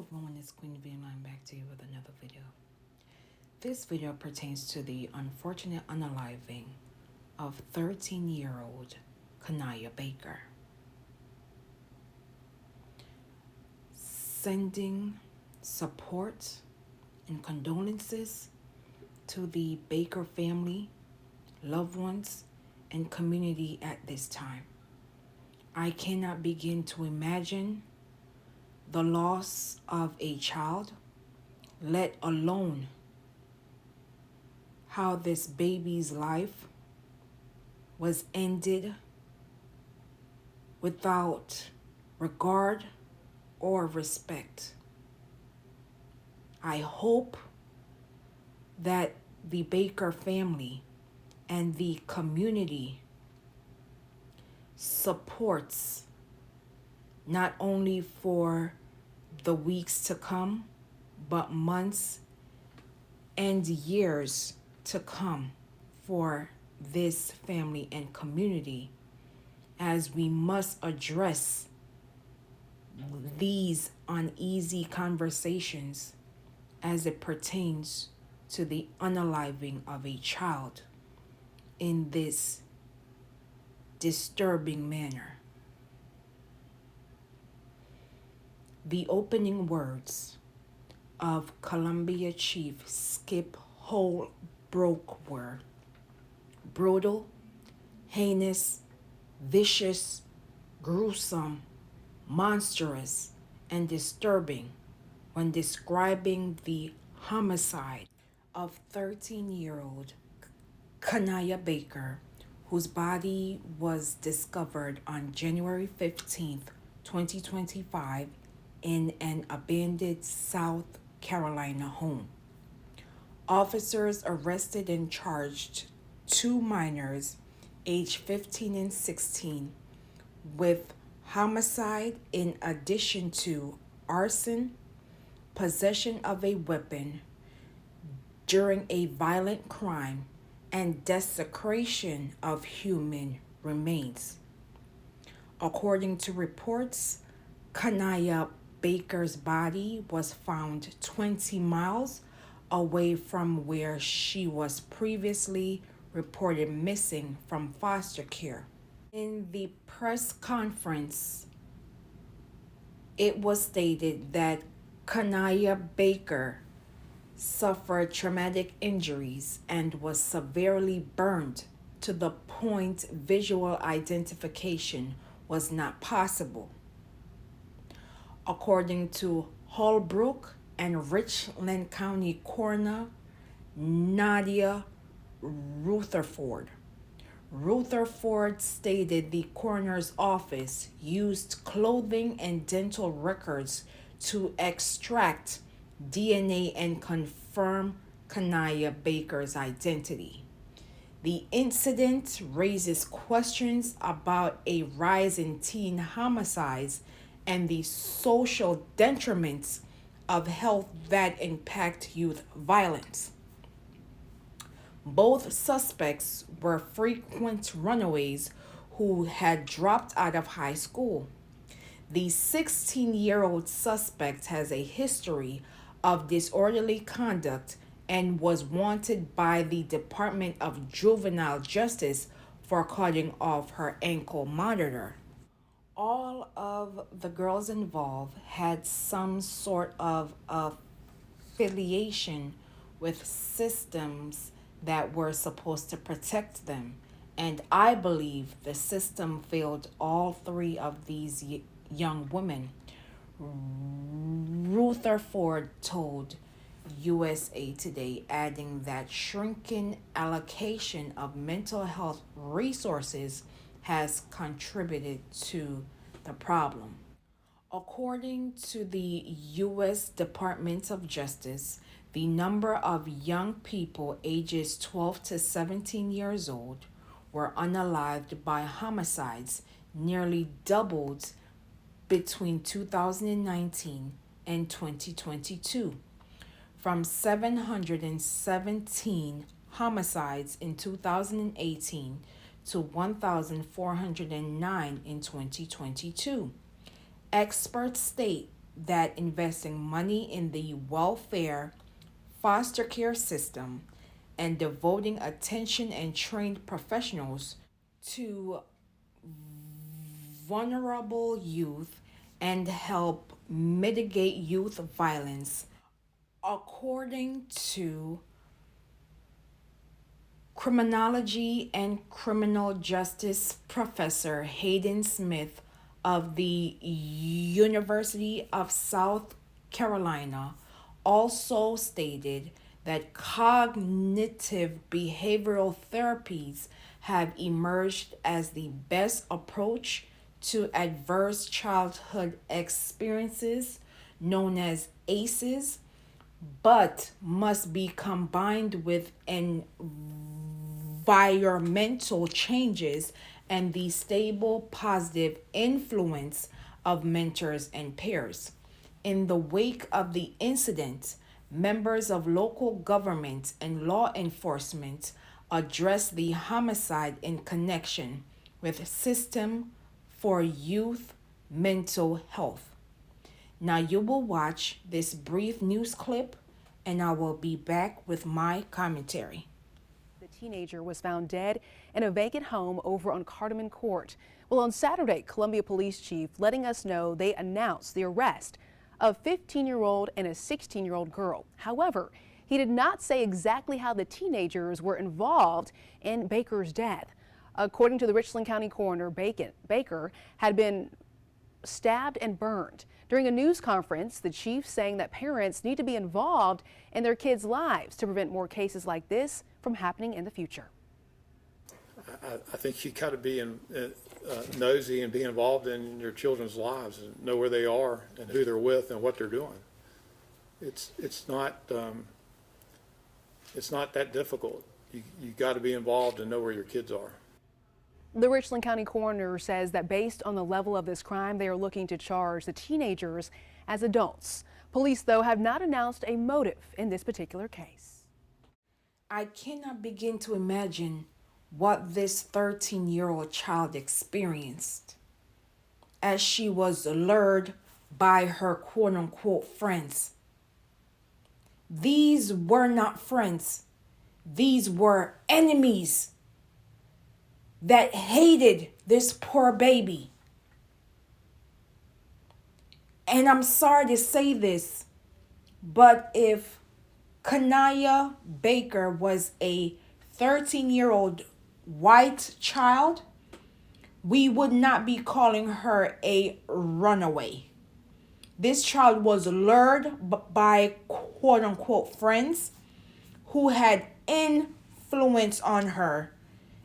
Hello everyone, it's Queen V and I'm back to you with another video. This video pertains to the unfortunate unaliving of 13-year-old Niyah Baker. Sending support and condolences to the Baker family, loved ones, and community at this time. I cannot begin to imagine the loss of a child, let alone how this baby's life was ended without regard or respect. I hope that the Baker family and the community supports not only for the weeks to come, but months and years to come for this family and community, as we must address these uneasy conversations as it pertains to the unaliving of a child in this disturbing manner. The opening words of Columbia Chief Skip Holbrook were brutal, heinous, vicious, gruesome, monstrous, and disturbing when describing the homicide of 13-year-old Niyah Baker, whose body was discovered on January 15th, 2025 in an abandoned South Carolina home. Officers arrested and charged two minors, aged 15 and 16, with homicide in addition to arson, possession of a weapon during a violent crime, and desecration of human remains. According to reports, Niyah Baker's body was found 20 miles away from where she was previously reported missing from foster care. In the press conference, it was stated that Niyah Baker suffered traumatic injuries and was severely burned to the point visual identification was not possible. According to Holbrook and Richland County Coroner Nadia Rutherford stated the coroner's office used clothing and dental records to extract DNA and confirm Niyah Baker's identity. The incident raises questions about a rise in teen homicides and the social detriments of health that impact youth violence. Both suspects were frequent runaways who had dropped out of high school. The 16-year-old suspect has a history of disorderly conduct and was wanted by the Department of Juvenile Justice for cutting off her ankle monitor. All of the girls involved had some sort of affiliation with systems that were supposed to protect them, and I believe the system failed all three of these young women. Rutherford told USA Today, adding that shrinking allocation of mental health resources has contributed to the problem. According to the U.S. Department of Justice, the number of young people ages 12 to 17 years old were unalived by homicides nearly doubled between 2019 and 2022, from 717 homicides in 2018 to 1,409 in 2022. Experts state that investing money in the welfare foster care system and devoting attention and trained professionals to vulnerable youth and help mitigate youth violence, according to criminology and criminal justice professor Hayden Smith of the University of South Carolina, also stated that cognitive behavioral therapies have emerged as the best approach to adverse childhood experiences, known as ACEs, but must be combined with environmental changes and the stable positive influence of mentors and peers. In the wake of the incident, members of local government and law enforcement addressed the homicide in connection with System for Youth Mental Health. Now you will watch this brief news clip and I will be back with my commentary. The teenager was found dead in a vacant home over on Cardamom Court. Well, on Saturday, Columbia Police Chief letting us know they announced the arrest of a 15-year-old and a 16-year-old girl. However, he did not say exactly how the teenagers were involved in Baker's death. According to the Richland County coroner, Baker had been stabbed and burned. During a news conference, the chief saying that parents need to be involved in their kids' lives to prevent more cases like this from happening in the future. I think you got to be nosy and be involved in your children's lives and know where they are and who they're with and what they're doing. It's not that difficult. You got to be involved and know where your kids are. The Richland County coroner says that based on the level of this crime, they are looking to charge the teenagers as adults. Police, though, have not announced a motive in this particular case. I cannot begin to imagine what this 13-year-old child experienced as she was lured by her quote-unquote friends. These were not friends. These were enemies that hated this poor baby. And I'm sorry to say this, but if Kanaya Baker was a 13-year-old white child, we would not be calling her a runaway. This child was lured by quote-unquote friends who had influence on her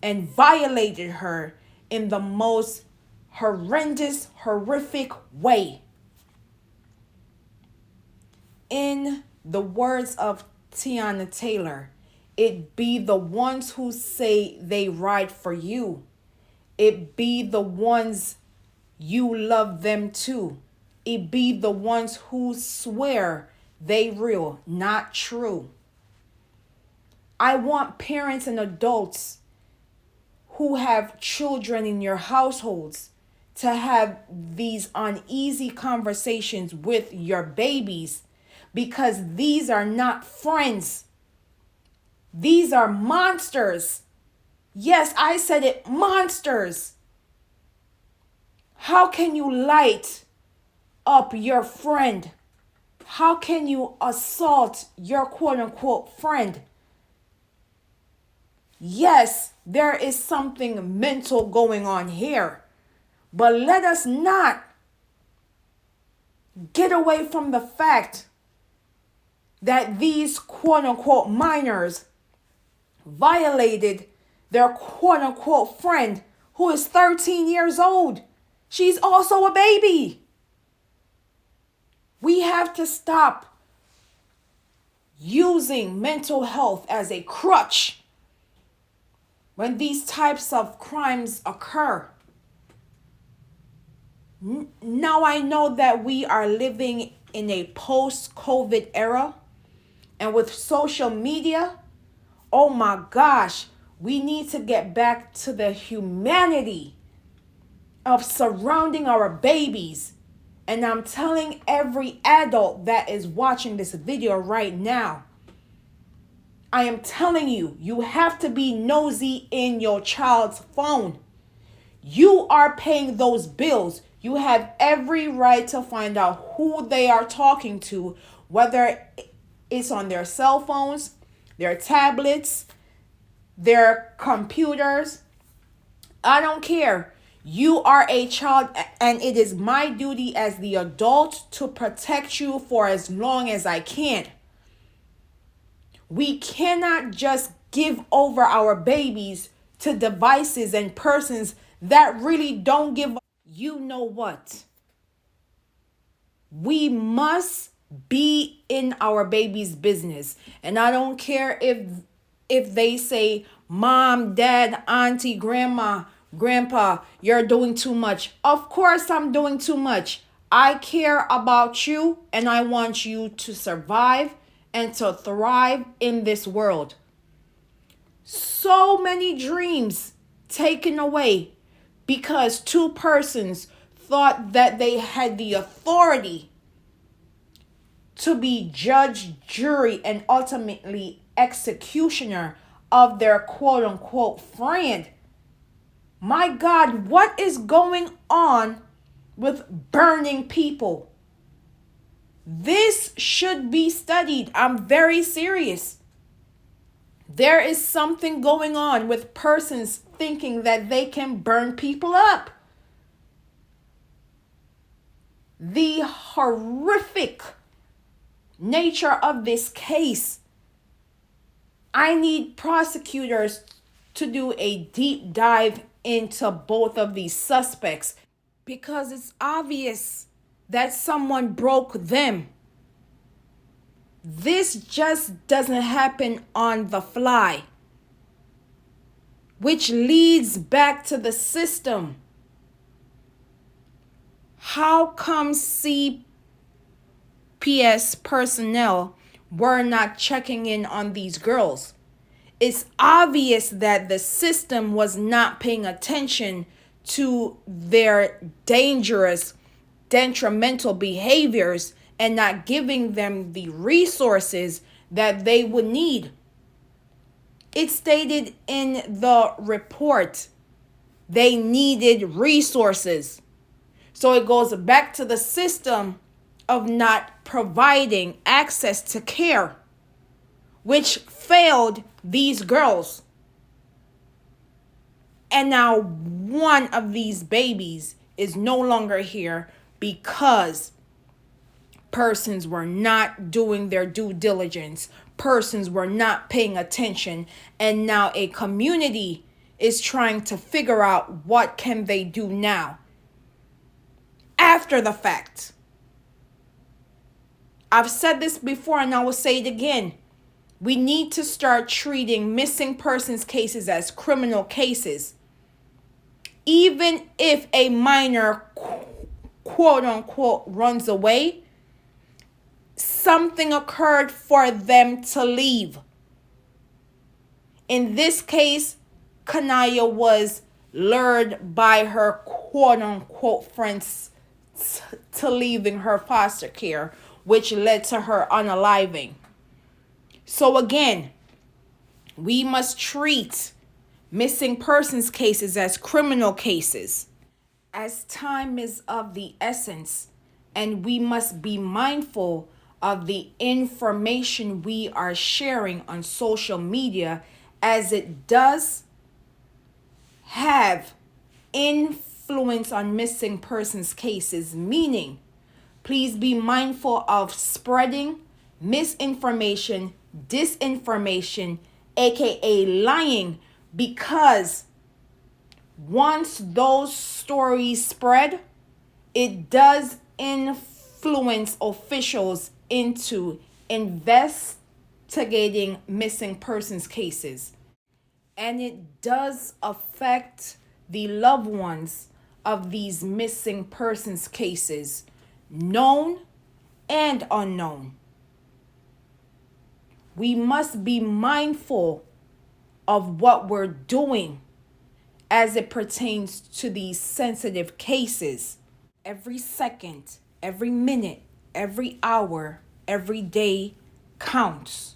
and violated her in the most horrendous, horrific way. In the words of Tiana Taylor, it be the ones who say they ride for you. It be the ones you love them too. It be the ones who swear they real, not true. I want parents and adults who have children in your households to have these uneasy conversations with your babies, because these are not friends. These are monsters. Yes, I said it, monsters. How can you light up your friend? How can you assault your quote-unquote friend? Yes, there is something mental going on here, but let us not get away from the fact that these quote-unquote minors violated their quote-unquote friend who is 13 years old. She's also a baby. We have to stop using mental health as a crutch when these types of crimes occur. Now I know that we are living in a post-COVID era, and with social media, oh my gosh, we need to get back to the humanity of surrounding our babies And I'm telling every adult that is watching this video right now, I am telling you, you have to be nosy in your child's phone. You are paying those bills. You have every right to find out who they are talking to, whether it's on their cell phones, their tablets, their computers. I don't care. You are a child, and it is my duty as the adult to protect you for as long as I can. We cannot just give over our babies to devices and persons that really don't give. You know what? We must be in our baby's business. And I don't care if they say, mom, dad, auntie, grandma, grandpa, you're doing too much. Of course I'm doing too much. I care about you, and I want you to survive and to thrive in this world. So many dreams taken away because two persons thought that they had the authority to be judge, jury, and ultimately executioner of their quote unquote friend. My God, what is going on with burning people? This should be studied. I'm very serious. There is something going on with persons thinking that they can burn people up. The horrific nature of this case, I need prosecutors to do a deep dive into both of these suspects, because it's obvious that someone broke them. This just doesn't happen on the fly, which leads back to the system. How come CPS personnel were not checking in on these girls? It's obvious that the system was not paying attention to their dangerous, detrimental behaviors and not giving them the resources that they would need. It stated in the report they needed resources. So it goes back to the system of not providing access to care, which failed these girls. And now one of these babies is no longer here because persons were not doing their due diligence. Persons were not paying attention. And now a community is trying to figure out what can they do now after the fact. I've said this before and I will say it again. We need to start treating missing persons cases as criminal cases. Even if a minor, quote unquote, runs away, something occurred for them to leave. In this case, Kanaya was lured by her quote unquote friends to leaving her foster care, which led to her unaliving. So again, we must treat missing persons cases as criminal cases, as time is of the essence, and we must be mindful of the information we are sharing on social media, as it does have influence on missing persons cases. Meaning, please be mindful of spreading misinformation, disinformation, aka lying, because once those stories spread, it does influence officials into investigating missing persons cases. And it does affect the loved ones of these missing persons cases, known and unknown. We must be mindful of what we're doing as it pertains to these sensitive cases. Every second, every minute, every hour, every day counts.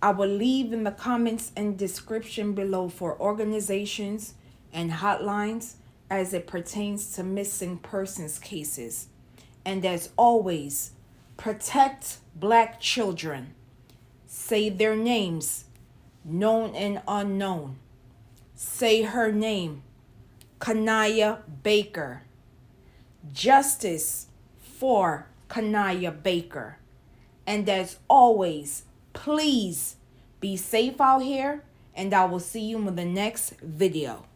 I will leave in the comments and description below for organizations and hotlines as it pertains to missing persons cases. And as always, protect Black children. Say their names, known and unknown. Say her name, Kanaya Baker. Justice for Kanaya Baker. And as always, please be safe out here, and I will see you in the next video.